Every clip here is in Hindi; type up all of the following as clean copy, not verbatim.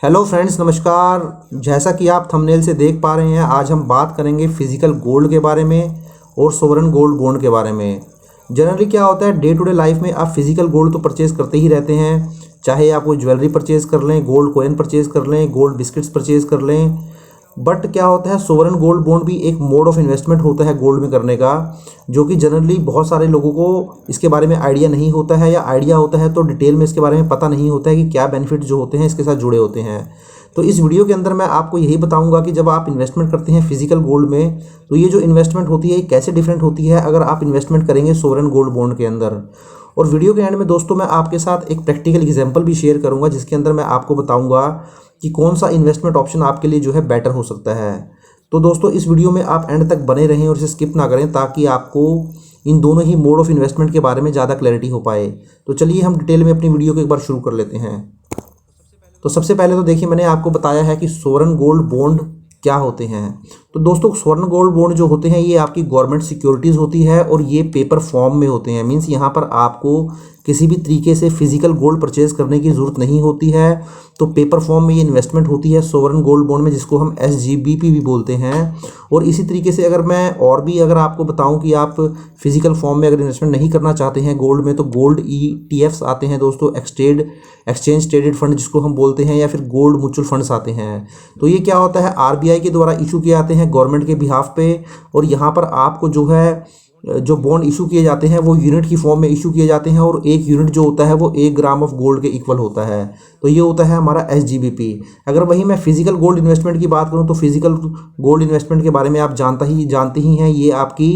हेलो फ्रेंड्स, नमस्कार। जैसा कि आप थंबनेल से देख पा रहे हैं, आज हम बात करेंगे फिजिकल गोल्ड के बारे में और सोवरेन गोल्ड बॉन्ड के बारे में। जनरली क्या होता है, डे टू डे लाइफ में आप फिजिकल गोल्ड तो परचेज़ करते ही रहते हैं। चाहे आप कोई ज्वेलरी परचेज़ कर लें, गोल्ड कॉइन परचेज़ कर लें, गोल्ड बिस्किट्स परचेज़ कर लें। बट क्या होता है, सोवरेन गोल्ड बॉन्ड भी एक मोड ऑफ इन्वेस्टमेंट होता है गोल्ड में करने का, जो कि जनरली बहुत सारे लोगों को इसके बारे में आइडिया नहीं होता है, या आइडिया होता है तो डिटेल में इसके बारे में पता नहीं होता है कि क्या बेनिफिट जो होते हैं इसके साथ जुड़े होते हैं। तो इस वीडियो के अंदर मैं आपको यही बताऊंगा कि जब आप इन्वेस्टमेंट करते हैं फिजिकल गोल्ड में, तो ये जो इन्वेस्टमेंट होती है ये कैसे डिफरेंट होती है अगर आप इन्वेस्टमेंट करेंगे सोवरेन गोल्ड बॉन्ड के अंदर। और वीडियो के एंड में दोस्तों मैं आपके साथ एक प्रैक्टिकल एग्जांपल भी शेयर करूंगा, जिसके अंदर मैं आपको बताऊंगा कि कौन सा इन्वेस्टमेंट ऑप्शन आपके लिए जो है बेटर हो सकता है। तो दोस्तों इस वीडियो में आप एंड तक बने रहें और इसे स्किप ना करें, ताकि आपको इन दोनों ही मोड ऑफ इन्वेस्टमेंट के बारे में ज़्यादा क्लैरिटी हो पाए। तो चलिए हम डिटेल में अपनी वीडियो को एक बार शुरू कर लेते हैं। तो सबसे पहले तो देखिए, मैंने आपको बताया है कि सोवरेन गोल्ड बॉन्ड क्या होते हैं। तो दोस्तों सोवरेन गोल्ड बॉन्ड जो होते हैं ये आपकी गवर्नमेंट सिक्योरिटीज़ होती है, और ये पेपर फॉर्म में होते हैं। मींस यहाँ पर आपको किसी भी तरीके से फिजिकल गोल्ड परचेज करने की ज़रूरत नहीं होती है। तो पेपर फॉर्म में ये इन्वेस्टमेंट होती है सोवरेन गोल्ड बॉन्ड में, जिसको हम SGBP भी बोलते हैं। और इसी तरीके से अगर आपको बताऊं कि आप फिजिकल फॉर्म में अगर इन्वेस्टमेंट नहीं करना चाहते हैं गोल्ड में, तो गोल्ड ETFs आते हैं दोस्तों, एक्सचेंज ट्रेडेड फंड जिसको हम बोलते हैं, या फिर गोल्ड म्यूचुअल फंड्स आते हैं। तो ये क्या होता है, RBI के द्वारा इशू किए जाते हैं गवर्नमेंट के बिहाफ पे। और यहाँ पर आपको जो बॉन्ड इशू किए जाते हैं वो यूनिट की फॉर्म में इशू किए जाते हैं, और एक यूनिट जो होता है वो 1 ग्राम ऑफ गोल्ड के इक्वल होता है। तो ये होता है हमारा SGBP। अगर वही मैं फिजिकल गोल्ड इन्वेस्टमेंट की बात करूं, तो फिजिकल गोल्ड इन्वेस्टमेंट के बारे में आप जानते ही हैं, ये आपकी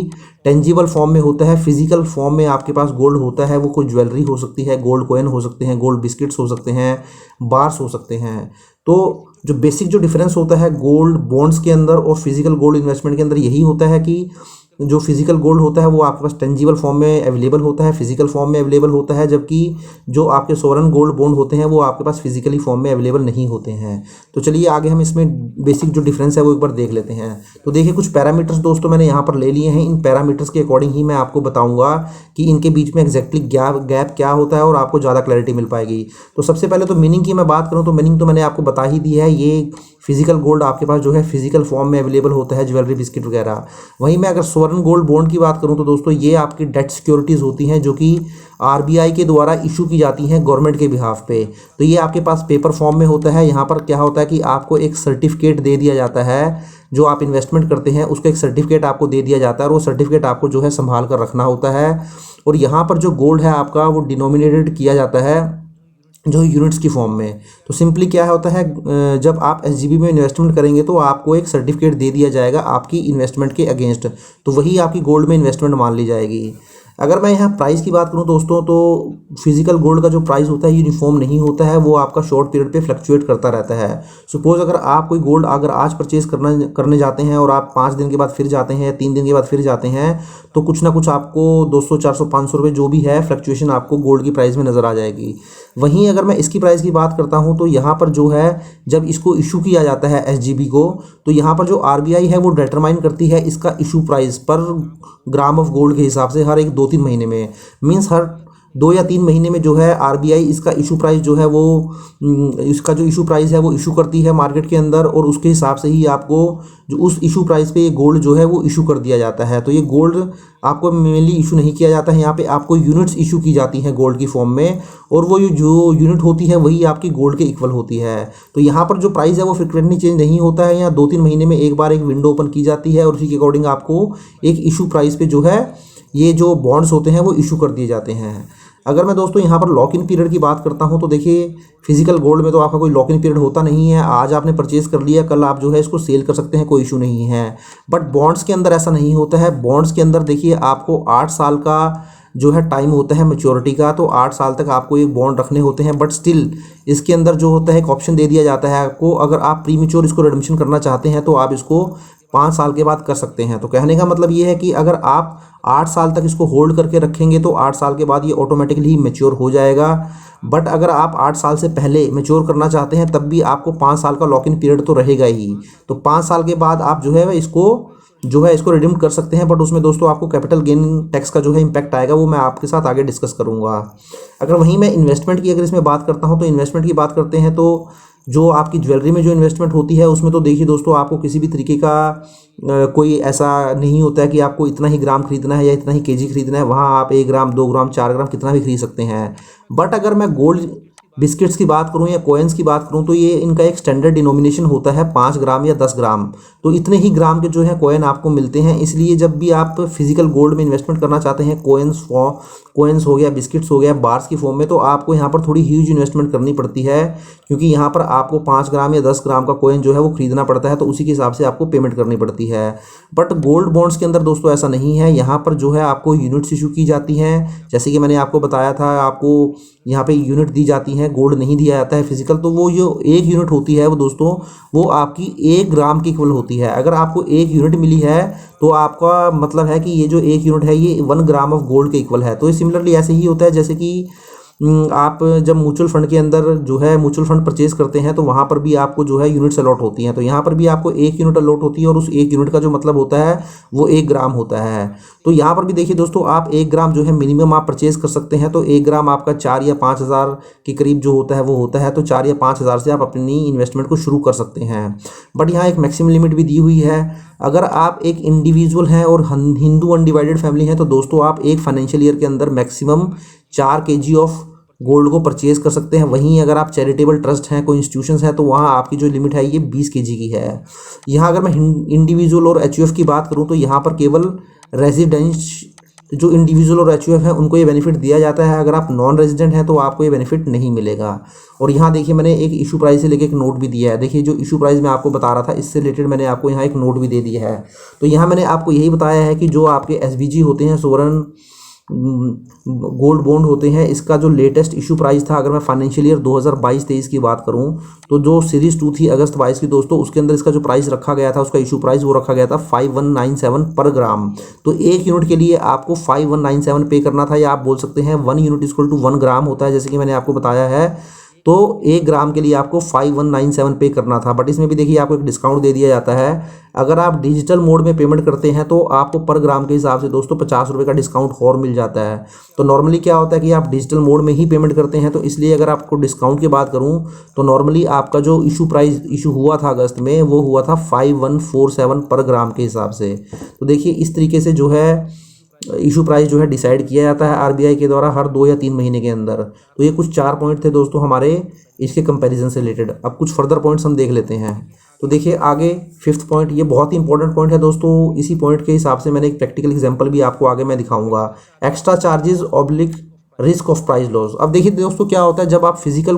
टेंजिबल फॉर्म में होता है। फिजिकल फॉर्म में आपके पास गोल्ड होता है, वो कोई ज्वेलरी हो सकती है, गोल्ड कॉइन हो सकते हैं, गोल्ड बिस्किट्स हो सकते हैं, बार्स हो सकते हैं। तो जो बेसिक जो डिफरेंस होता है गोल्ड बॉन्ड्स के अंदर और फिजिकल गोल्ड इन्वेस्टमेंट के अंदर यही होता है कि जो फिजिकल गोल्ड होता है वो आपके पास टेंजिबल फॉर्म में अवेलेबल होता है, फिजिकल फॉर्म में अवेलेबल होता है, जबकि जो आपके सोवरेन गोल्ड बॉन्ड होते हैं वो आपके पास फिजिकली फॉर्म में अवेलेबल नहीं होते हैं। तो चलिए आगे हम इसमें बेसिक जो डिफरेंस है वो एक बार देख लेते हैं। तो देखिए, कुछ पैरामीटर्स दोस्तों मैंने यहाँ पर ले लिए हैं। इन पैरामीटर्स के अकॉर्डिंग ही मैं आपको बताऊँगा कि इनके बीच में एग्जैक्टली गैप क्या होता है, और आपको ज़्यादा क्लैरिटी मिल पाएगी। तो सबसे पहले तो मीनिंग की मैं बात करूँ, तो मीनिंग तो मैंने आपको बता ही दी है। ये फिजिकल गोल्ड आपके पास जो है फिजिकल फॉर्म में अवेलेबल होता है, ज्वेलरी बिस्किट वगैरह। वहीं मैं अगर सोवरेन गोल्ड बॉन्ड की बात करूं, तो दोस्तों ये आपकी डेट सिक्योरिटीज़ होती हैं, जो कि RBI के द्वारा इशू की जाती हैं गवर्नमेंट के बिहाफ पे। तो ये आपके पास पेपर फॉर्म में होता है। यहाँ पर क्या होता है कि आपको एक सर्टिफिकेट दे दिया जाता है, जो आप इन्वेस्टमेंट करते हैं उसका एक सर्टिफिकेट आपको दे दिया जाता है, और वो सर्टिफिकेट आपको जो है संभाल कर रखना होता है। और यहाँ पर जो गोल्ड है आपका वो डिनोमिनेटेड किया जाता है जो यूनिट्स की फॉर्म में। तो सिंपली क्या होता है, जब आप SGB में इन्वेस्टमेंट करेंगे तो आपको एक सर्टिफिकेट दे दिया जाएगा आपकी इन्वेस्टमेंट के अगेंस्ट, तो वही आपकी गोल्ड में इन्वेस्टमेंट मान ली जाएगी। अगर मैं यहाँ प्राइस की बात करूँ दोस्तों, तो फिजिकल गोल्ड का जो प्राइस होता है यूनिफॉर्म नहीं होता है, वो आपका शॉर्ट पीरियड पे फ्लक्चुएट करता रहता है। सपोज अगर आप कोई गोल्ड अगर आज परचेज करने जाते हैं, और आप 5 दिन के बाद फिर जाते हैं, 3 दिन के बाद फिर जाते हैं, तो कुछ ना कुछ आपको 200, 400, 500 रुपये जो भी है फ्लक्चुएशन आपको गोल्ड की प्राइस में नज़र आ जाएगी। वहीं अगर मैं इसकी प्राइस की बात करता हूं, तो यहाँ पर जो है जब इसको इशू किया जाता है SGB को, तो यहाँ पर जो RBI है वो डिटरमाइन करती है इसका इशू प्राइस पर ग्राम ऑफ गोल्ड के हिसाब से हर एक 2-3 महीने में। मीन्स हर 2 या 3 महीने में जो है RBI इसका इशू प्राइस जो है वो इसका जो इशू प्राइस है वो इशू करती है मार्केट के अंदर, और उसके हिसाब से ही आपको जो उस इशू प्राइस पे ये गोल्ड जो है वो इशू कर दिया जाता है। तो ये गोल्ड आपको मेनली इशू नहीं किया जाता है, यहाँ पे आपको यूनिट्स इशू की जाती हैं गोल्ड की फॉर्म में, और वो जो यूनिट होती है वही आपकी गोल्ड के इक्वल होती है। तो यहाँ पर जो प्राइस है वो फ्रिक्वेंटली चेंज नहीं होता है, यहाँ 2-3 महीने में एक बार एक विंडो ओपन की जाती है, और उसी के अकॉर्डिंग आपको एक इशू प्राइस पे जो है ये जो बॉन्ड्स होते हैं वो इशू कर दिए जाते हैं। अगर मैं दोस्तों यहाँ पर लॉक इन पीरियड की बात करता हूँ, तो देखिए फिजिकल गोल्ड में तो आपका कोई लॉक इन पीरियड होता नहीं है। आज आपने परचेज कर लिया, कल आप जो है इसको सेल कर सकते हैं, कोई इशू नहीं है। बट बॉन्ड्स के अंदर ऐसा नहीं होता है। बॉन्ड्स के अंदर देखिए आपको 8 साल का जो है टाइम होता है मैच्योरिटी का, तो 8 साल तक आपको ये बॉन्ड रखने होते हैं। बट स्टिल इसके अंदर जो होता है एक ऑप्शन दे दिया जाता है आपको, अगर आप प्रीमेच्योर इसको रिडम्पशन करना चाहते हैं तो आप इसको 5 साल के बाद कर सकते हैं। तो कहने का मतलब ये है कि अगर आप 8 साल तक इसको होल्ड करके रखेंगे तो 8 साल के बाद ये ऑटोमेटिकली ही मैच्योर हो जाएगा। बट अगर आप 8 साल से पहले मैच्योर करना चाहते हैं तब भी आपको 5 साल का लॉक इन पीरियड तो रहेगा ही। तो 5 साल के बाद आप इसको रिडीम कर सकते हैं। बट उसमें दोस्तों आपको कैपिटल गेन टैक्स का जो है इम्पैक्ट आएगा, वो मैं आपके साथ आगे डिस्कस करूंगा। अगर वहीं मैं इन्वेस्टमेंट की अगर इसमें बात करता हूं, तो इन्वेस्टमेंट की बात करते हैं तो जो आपकी ज्वेलरी में जो इन्वेस्टमेंट होती है उसमें तो देखिए दोस्तों आपको किसी भी तरीके का कोई ऐसा नहीं होता है कि आपको इतना ही ग्राम खरीदना है या इतना ही केजी खरीदना है। वहाँ आप 1 ग्राम 2 ग्राम 4 ग्राम कितना भी खरीद सकते हैं। बट अगर मैं गोल्ड बिस्किट्स की बात करूं या कॉइन्स की बात करूं तो ये इनका एक स्टैंडर्ड डिनोमिनेशन होता है 5 ग्राम या 10 ग्राम। तो इतने ही ग्राम के जो है कॉइन आपको मिलते हैं। इसलिए जब भी आप फिजिकल गोल्ड में इन्वेस्टमेंट करना चाहते हैं, कॉइन्स हो गया, बिस्किट्स हो गया, बार्स की फॉर्म में, तो आपको यहाँ पर थोड़ी ह्यूज इन्वेस्टमेंट करनी पड़ती है, क्योंकि यहाँ पर आपको 5 ग्राम या 10 ग्राम का कॉइन जो है वो खरीदना पड़ता है। तो उसी के हिसाब से आपको पेमेंट करनी पड़ती है। बट गोल्ड बॉन्ड्स के अंदर दोस्तों ऐसा नहीं है। यहाँ पर जो है आपको यूनिट्स इशू की जाती हैं। जैसे कि मैंने आपको बताया था, आपको यहाँ पे यूनिट दी जाती हैं, गोल्ड नहीं दिया जाता है फिजिकल। तो वो जो 1 यूनिट होती है वो दोस्तों वो आपकी 1 ग्राम की इक्वल होती है। अगर आपको 1 यूनिट मिली है तो आपका मतलब है कि ये जो 1 यूनिट है ये 1 ग्राम ऑफ गोल्ड के इक्वल है। तो ये सिमिलरली ऐसे ही होता है जैसे कि आप जब म्यूचुअल फंड के अंदर जो है म्यूचुअल फंड परचेज करते हैं तो वहाँ पर भी आपको जो है यूनिट्स अलॉट होती हैं। तो यहाँ पर भी आपको 1 यूनिट अलॉट होती है और उस 1 यूनिट का जो मतलब होता है वो 1 ग्राम होता है। तो यहाँ पर भी देखिए दोस्तों, आप 1 ग्राम जो है मिनिमम आप परचेज कर सकते हैं। तो 1 ग्राम आपका 4 या 5 हज़ार के करीब जो होता है वो होता है। तो 4 या 5 हज़ार से आप अपनी इन्वेस्टमेंट को शुरू कर सकते हैं। बट यहाँ एक मैक्सिमम लिमिट भी दी हुई है। अगर आप एक इंडिविजुअल हैं और हिंदू अनडिवाइडेड फैमिली है तो दोस्तों आप एक फाइनेंशियल ईयर के अंदर मैक्सिमम 4 केजी ऑफ गोल्ड को परचेज कर सकते हैं। वहीं अगर आप चैरिटेबल ट्रस्ट हैं, कोई इंस्टीट्यूशंस हैं, तो वहाँ आपकी जो लिमिट है ये 20 केजी की है। यहाँ अगर मैं इंडिविजुअल और एचयूएफ की बात करूँ तो यहाँ पर केवल रेजिडेंस जो इंडिविजुअल और एचयूएफ है उनको ये बेनिफिट दिया जाता है। अगर आप नॉन रेजिडेंट हैं तो आपको ये बेनिफिट नहीं मिलेगा। और यहाँ देखिए मैंने एक इशू प्राइस से लेकर एक नोट भी दिया है। देखिए जो इशू प्राइस मैं आपको बता रहा था इससे रिलेटेड मैंने आपको यहाँ एक नोट भी दे दिया है। तो यहाँ मैंने आपको यही बताया है कि जो आपके एसबीजी होते हैं, सोवरेन गोल्ड बॉन्ड होते हैं, इसका जो लेटेस्ट इशू प्राइस था, अगर मैं फाइनेंशियल ईयर 2022-23 की बात करूं तो जो सीरीज 2 थी अगस्त 22 की दोस्तों, उसके अंदर इसका जो प्राइस रखा गया था, उसका इशू प्राइस वो रखा गया था 5197 पर ग्राम। तो 1 यूनिट के लिए आपको 5197 पे करना था, या आप बोल सकते हैं 1 यूनिट इक्वल टू 1 ग्राम होता है, जैसे कि मैंने आपको बताया है। तो 1 ग्राम के लिए आपको 5197 पे करना था। बट इसमें भी देखिए आपको एक डिस्काउंट दे दिया जाता है। अगर आप डिजिटल मोड में पेमेंट करते हैं तो आपको पर ग्राम के हिसाब से दोस्तों 50 रुपये का डिस्काउंट और मिल जाता है। तो नॉर्मली क्या होता है कि आप डिजिटल मोड में ही पेमेंट करते हैं, तो इसलिए अगर आपको डिस्काउंट की बात करूं तो नॉर्मली आपका जो इशू प्राइस इशू हुआ था अगस्त में वो हुआ था 5147 पर ग्राम के हिसाब से। तो देखिए इस तरीके से जो है इशू प्राइस जो है डिसाइड किया जाता है आरबीआई के द्वारा हर 2 या 3 महीने के अंदर। तो ये कुछ 4 पॉइंट थे दोस्तों हमारे इसके कंपैरिजन से रिलेटेड। अब कुछ फर्दर पॉइंट्स हम देख लेते हैं। तो देखिए आगे 5th पॉइंट, ये बहुत ही इंपॉर्टेंट पॉइंट है दोस्तों। इसी पॉइंट के हिसाब से मैंने एक प्रैक्टिकल एग्जांपल भी आपको आगे मैं दिखाऊंगा। Extra charges oblique risk of price loss. अब देखिए दोस्तों क्या होता है, जब आप फिजिकल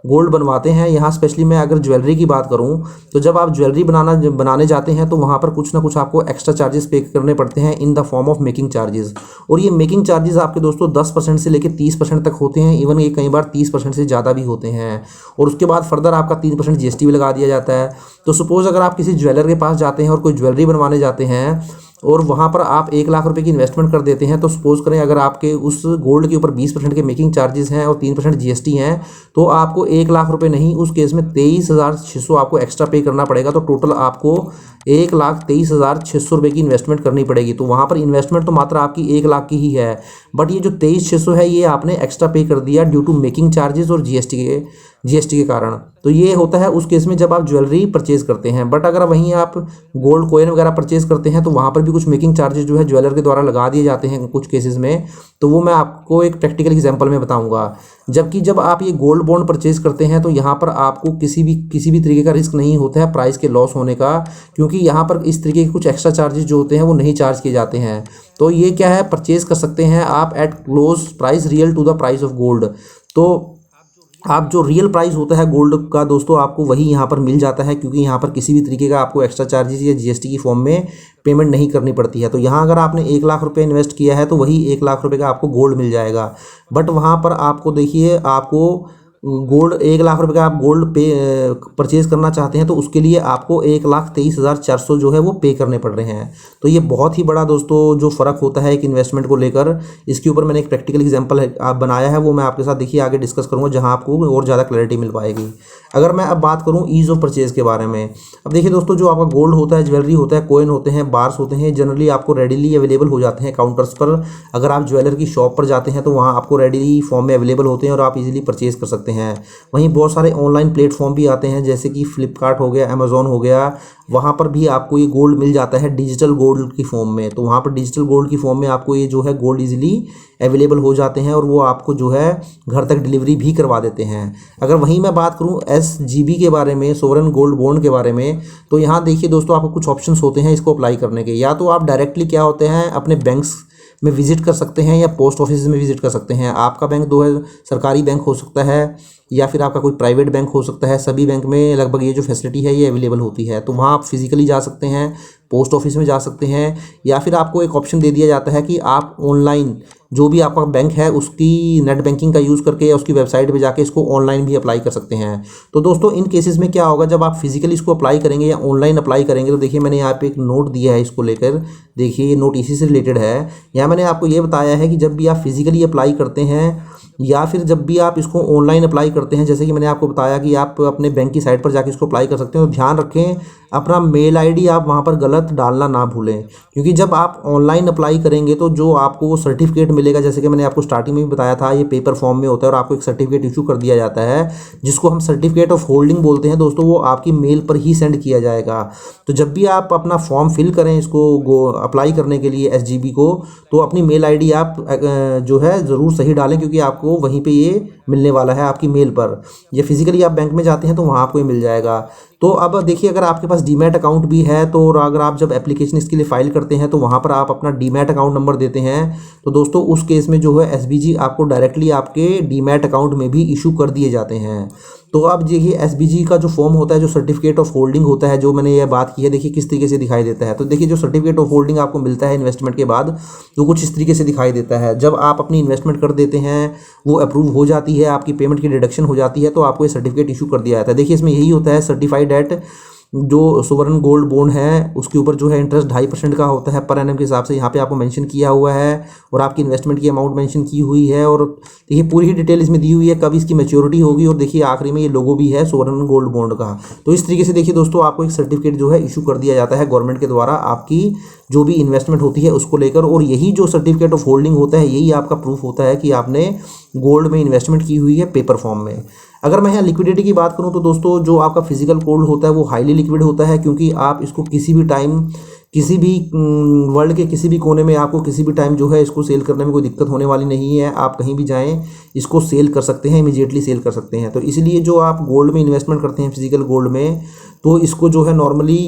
गोल्ड बनवाते हैं, यहाँ स्पेशली मैं अगर ज्वेलरी की बात करूँ तो जब आप ज्वेलरी बनाने जाते हैं तो वहाँ पर कुछ ना कुछ आपको एक्स्ट्रा चार्जेस पे करने पड़ते हैं in the form of making charges. और ये मेकिंग चार्जेस आपके दोस्तों 10% से लेकर 30% तक होते हैं। इवन ये कई बार 30% से ज़्यादा भी होते हैं। और उसके बाद फर्दर आपका 3% जीएसटी भी लगा दिया जाता है। तो सपोज़ अगर आप किसी ज्वेलर के पास जाते हैं और कोई ज्वेलरी बनवाने जाते हैं और वहाँ पर आप 1 लाख रुपए की इन्वेस्टमेंट कर देते हैं, तो सपोज़ करें अगर आपके उस गोल्ड के ऊपर 20% के मेकिंग चार्जेस हैं और 3% जीएसटी हैं, तो आपको 1 लाख रुपए नहीं, उस केस में 23,600 आपको एक्स्ट्रा पे करना पड़ेगा। तो टोटल आपको 1,23,600 रुपये की इन्वेस्टमेंट करनी पड़ेगी। तो वहाँ पर इन्वेस्टमेंट तो मात्र आपकी 1 लाख की ही है, बट ये जो 23,600 है ये आपने एक्स्ट्रा पे कर दिया ड्यू टू मेकिंग चार्जेस और जीएसटी के कारण। तो ये होता है उस केस में जब आप ज्वेलरी परचेज करते हैं। बट अगर वहीं आप गोल्ड कॉइन वगैरह परचेज करते हैं तो वहाँ पर भी कुछ मेकिंग चार्जेस जो है ज्वेलर के द्वारा लगा दिए जाते हैं कुछ केसेस में। तो वो मैं आपको एक प्रैक्टिकल एग्जांपल में बताऊंगा। जबकि जब आप ये गोल्ड बॉन्ड परचेज करते हैं तो यहाँ पर आपको किसी भी तरीके का रिस्क नहीं होता है प्राइस के लॉस होने का, क्योंकि यहाँ पर इस तरीके के कुछ एक्स्ट्रा चार्जेस जो होते हैं वो नहीं चार्ज किए जाते हैं। तो ये क्या है, परचेज कर सकते हैं आप at close price real to the price of gold. तो आप जो रियल प्राइस होता है गोल्ड का दोस्तों आपको वही यहाँ पर मिल जाता है, क्योंकि यहाँ पर किसी भी तरीके का आपको एक्स्ट्रा चार्जेस या जीएसटी की फॉर्म में पेमेंट नहीं करनी पड़ती है। तो यहाँ अगर आपने 1 लाख रुपए इन्वेस्ट किया है तो वही 1 लाख रुपए का आपको गोल्ड मिल जाएगा। बट वहाँ पर आपको देखिए आपको गोल्ड 1 लाख रुपए का आप गोल्ड पे परचेज करना चाहते हैं तो उसके लिए आपको 1,23,400 जो है वो पे करने पड़ रहे हैं। तो ये बहुत ही बड़ा दोस्तों जो फ़र्क होता है एक इन्वेस्टमेंट को लेकर, इसके ऊपर मैंने एक प्रैक्टिकल एग्जांपल आप बनाया है, वो मैं आपके साथ देखिए आगे डिस्कस करूँगा जहाँ आपको और ज़्यादा क्लैरिटी मिल पाएगी। अगर मैं अब बात करूँ ईज़ ऑफ परचेज़ के बारे में, अब देखिए दोस्तों जो आपका गोल्ड होता है, ज्वेलरी होता है, कॉइन होते हैं, बार्स होते हैं, जनरली आपको रेडीली अवेलेबल हो जाते हैं काउंटर्स पर। अगर आप ज्वेलर की शॉप पर जाते हैं तो वहाँ आपको रेडीली फॉर्म में अवेलेबल होते हैं और आप इजीली परचेज़ कर सकते हैं। सकते हैं। वहीं बहुत सारे ऑनलाइन प्लेटफॉर्म भी आते हैं जैसे कि फ्लिपकार्ट हो गया, अमेज़ॉन हो गया, वहाँ पर भी आपको ये गोल्ड मिल जाता है डिजिटल गोल्ड की फॉर्म में। तो वहाँ पर डिजिटल गोल्ड की फॉर्म में आपको ये जो है गोल्ड ईजिली अवेलेबल हो जाते हैं और वो आपको जो है घर तक डिलीवरी भी करवा देते हैं। अगर वहीं मैं बात करूँ SGB के बारे में, सोवरेन गोल्ड बॉन्ड के बारे में, तो यहाँ देखिए दोस्तों आपको कुछ ऑप्शंस होते हैं इसको अप्लाई करने के। या तो आप डायरेक्टली क्या होते हैं अपने बैंक्स में विजिट कर सकते हैं या पोस्ट ऑफिस में विजिट कर सकते हैं। आपका बैंक दो है, सरकारी बैंक हो सकता है या फिर आपका कोई प्राइवेट बैंक हो सकता है। सभी बैंक में लगभग ये जो फैसिलिटी है ये अवेलेबल होती है। तो वहाँ आप फिजिकली जा सकते हैं, पोस्ट ऑफिस में जा सकते हैं, या फिर आपको एक ऑप्शन दे दिया जाता है कि आप ऑनलाइन जो भी आपका बैंक है उसकी नेट बैंकिंग का यूज़ करके या उसकी वेबसाइट पे जाके इसको ऑनलाइन भी अप्लाई कर सकते हैं। तो दोस्तों इन केसेस में क्या होगा, जब आप फिजिकली इसको अप्लाई करेंगे या ऑनलाइन अप्लाई करेंगे, तो देखिए मैंने यहाँ पे एक नोट दिया है इसको लेकर। देखिए ये नोट इसी से रिलेटेड है। यहाँ मैंने आपको ये बताया है कि जब भी आप फिजिकली अप्लाई करते हैं या फिर जब भी आप इसको ऑनलाइन अप्लाई करते हैं, जैसे कि मैंने आपको बताया कि आप अपने बैंक की साइट पर जाके इसको अप्लाई कर सकते हैं, तो ध्यान रखें अपना मेल आईडी आप वहाँ पर गलत डालना ना भूलें। क्योंकि जब आप ऑनलाइन अप्लाई करेंगे तो जो आपको वो सर्टिफिकेट मिलेगा, जैसे कि मैंने आपको स्टार्टिंग में भी बताया था, ये पेपर फॉर्म में होता है और आपको एक सर्टिफिकेट इशू कर दिया जाता है जिसको हम सर्टिफिकेट ऑफ होल्डिंग बोलते हैं दोस्तों। वो आपकी मेल पर ही सेंड किया जाएगा। तो जब भी आप अपना फॉर्म फिल करें इसको अप्लाई करने के लिए SGB को, तो अपनी मेल आईडी आप जो है ज़रूर सही डालें, क्योंकि आपको वहीं पे ये मिलने वाला है आपकी मेल पर। या फिजिकली आप बैंक में जाते हैं तो वहाँ आपको ये मिल जाएगा। तो अब देखिए अगर आपके पास डीमैट अकाउंट भी है तो अगर आप जब एप्लीकेशन इसके लिए फ़ाइल करते हैं तो वहाँ पर आप अपना डीमैट अकाउंट नंबर देते हैं, तो दोस्तों उस केस में जो है SBG आपको डायरेक्टली आपके डीमैट अकाउंट में भी इशू कर दिए जाते हैं। तो अब देखिए SBG का जो फॉर्म होता है, जो सर्टिफिकेट ऑफ होल्डिंग होता है, जो मैंने ये बात की है, देखिए किस तरीके से दिखाई देता है। तो देखिए जो सर्टिफिकेट ऑफ होल्डिंग आपको मिलता है इन्वेस्टमेंट के बाद, तो कुछ इस तरीके से दिखाई देता है। जब आप अपनी इन्वेस्टमेंट कर देते हैं, वो अप्रूव हो जाती है, आपकी पेमेंट की डिडक्शन हो जाती है, तो आपको ये सर्टिफिकेट इशू कर दिया जाता है। देखिए इसमें यही होता है, सर्टिफाइड एट जो सोवरेन गोल्ड बॉन्ड है उसके ऊपर जो है इंटरेस्ट 2.5% का होता है पर एनम के हिसाब से। यहाँ पे आपको मेंशन किया हुआ है और आपकी इन्वेस्टमेंट की अमाउंट मेंशन की हुई है, और देखिए पूरी ही डिटेल इसमें दी हुई है, कब इसकी मैच्योरिटी होगी, और देखिए आखिरी में ये लोगो भी है सोवरेन गोल्ड बॉन्ड का। तो इस तरीके से देखिए दोस्तों आपको एक सर्टिफिकेट जो है इशू कर दिया जाता है गवर्नमेंट के द्वारा आपकी जो भी इन्वेस्टमेंट होती है उसको लेकर। और यही जो सर्टिफिकेट ऑफ होल्डिंग होता है यही आपका प्रूफ होता है कि आपने गोल्ड में इन्वेस्टमेंट की हुई है पेपर फॉर्म में। अगर मैं यहाँ लिक्विडिटी की बात करूँ तो दोस्तों जो आपका फिजिकल गोल्ड होता है वो हाईली लिक्विड होता है, क्योंकि आप इसको किसी भी टाइम किसी भी वर्ल्ड के किसी भी कोने में आपको किसी भी टाइम जो है इसको सेल करने में कोई दिक्कत होने वाली नहीं है। आप कहीं भी जाएं इसको सेल कर सकते हैं, इमीडिएटली सेल कर सकते हैं। तो इसलिए जो आप गोल्ड में इन्वेस्टमेंट करते हैं फिजिकल गोल्ड में, तो इसको जो है नॉर्मली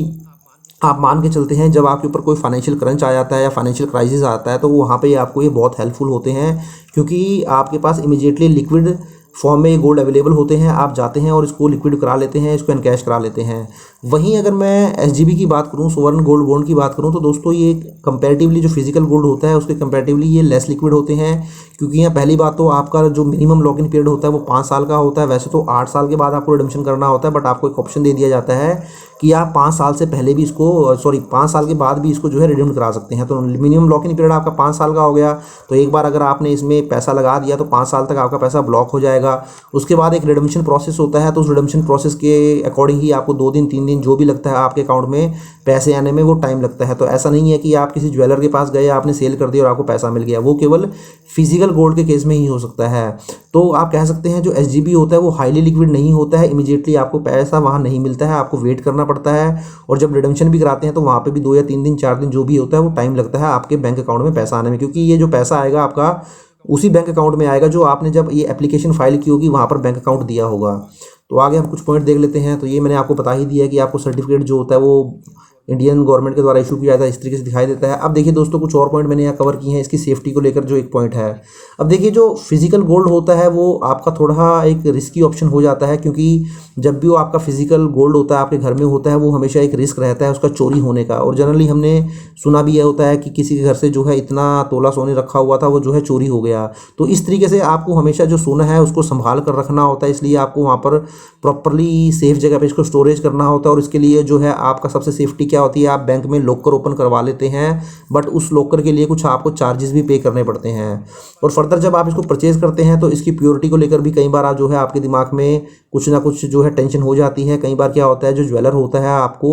आप मान के चलते हैं जब आपके ऊपर कोई फाइनेंशियल क्रंच आ जाता है या फाइनेंशियल क्राइसिस आता है तो वहाँ पे आपको ये बहुत हेल्पफुल होते हैं, क्योंकि आपके पास इमीडिएटली लिक्विड फॉर्म में ये गोल्ड अवेलेबल होते हैं। आप जाते हैं और इसको लिक्विड करा लेते हैं, इसको एनकैश करा लेते हैं। वहीं अगर मैं SGB की बात करूं, सोवरेन गोल्ड बॉन्ड की बात करूं, तो दोस्तों ये कंपैरेटिवली जो फिजिकल गोल्ड होता है उसके कंपैरेटिवली ये लेस लिक्विड होते हैं, क्योंकि यहाँ पहली बात तो आपका जो मिनिमम लॉक इन पीरियड होता है वो 5 साल का होता है। वैसे तो 8 साल के बाद आपको रिडम्पशन करना होता है, बट आपको एक ऑप्शन दे दिया जाता है कि आप 5 साल से पहले भी इसको 5 साल के बाद भी इसको जो है रिडीम करा सकते हैं। तो मिनिमम लॉक इन पीरियड आपका 5 साल का हो गया, तो एक बार अगर आपने इसमें पैसा लगा दिया तो 5 साल तक आपका पैसा ब्लॉक हो जाएगा। उसके बाद एक रिडम्पशन प्रोसेस होता है, तो उस रिडम्पशन प्रोसेस के अकॉर्डिंग ही आपको 2 दिन 3 दिन जो भी लगता है आपके अकाउंट में पैसे आने में वो टाइम लगता है। तो ऐसा नहीं है कि आप किसी ज्वेलर के पास गए, आपने सेल कर दिया और आपको पैसा मिल गया, वो केवल फिजिकल गोल्ड के केस में ही हो सकता है। तो आप कह सकते हैं जो SGB होता है वो हाईली लिक्विड नहीं होता है, इमीडिएटली आपको पैसा वहाँ नहीं मिलता है, आपको वेट करना पड़ता है। और जब रिडम्पशन भी कराते हैं तो वहाँ पे भी 2 या 3 दिन 4 दिन जो भी होता है वो टाइम लगता है आपके बैंक अकाउंट में पैसा आने में, क्योंकि ये जो पैसा आएगा आपका उसी बैंक अकाउंट में आएगा जो आपने जब ये एप्लीकेशन फाइल की होगी वहाँ पर बैंक अकाउंट दिया होगा। तो आगे हम कुछ पॉइंट देख लेते हैं। तो ये मैंने आपको बता ही दिया है कि आपको सर्टिफिकेट जो होता है वो इंडियन गवर्नमेंट के द्वारा इशू किया जाता है, इस तरीके से दिखाई देता है। अब देखिए दोस्तों कुछ और पॉइंट मैंने यहाँ कवर किए हैं इसकी सेफ्टी को लेकर, जो एक पॉइंट है। अब देखिए जो फिजिकल गोल्ड होता है वो आपका थोड़ा एक रिस्की ऑप्शन हो जाता है, क्योंकि जब भी वो आपका फिजिकल गोल्ड होता है आपके घर में होता है वो हमेशा एक रिस्क रहता है उसका चोरी होने का। और जनरली हमने सुना भी यह होता है कि किसी के घर से जो है इतना तोला सोने रखा हुआ था वो जो है चोरी हो गया। तो इस तरीके से आपको हमेशा जो सोना है उसको संभाल कर रखना होता है, इसलिए आपको वहाँ पर प्रॉपरली सेफ जगह पे इसको स्टोरेज करना होता है। और इसके लिए जो है आपका सबसे सेफ्टी क्या होती है, आप बैंक में लॉकर ओपन करवा लेते हैं, बट उस लॉकर के लिए कुछ आपको चार्जेस भी पे करने पड़ते हैं। और फर्दर जब आप इसको परचेज करते हैं तो इसकी प्योरिटी को लेकर भी कई बार जो है आपके दिमाग में कुछ ना कुछ जो है टेंशन हो जाती है। कई बार क्या होता है जो ज्वेलर होता है आपको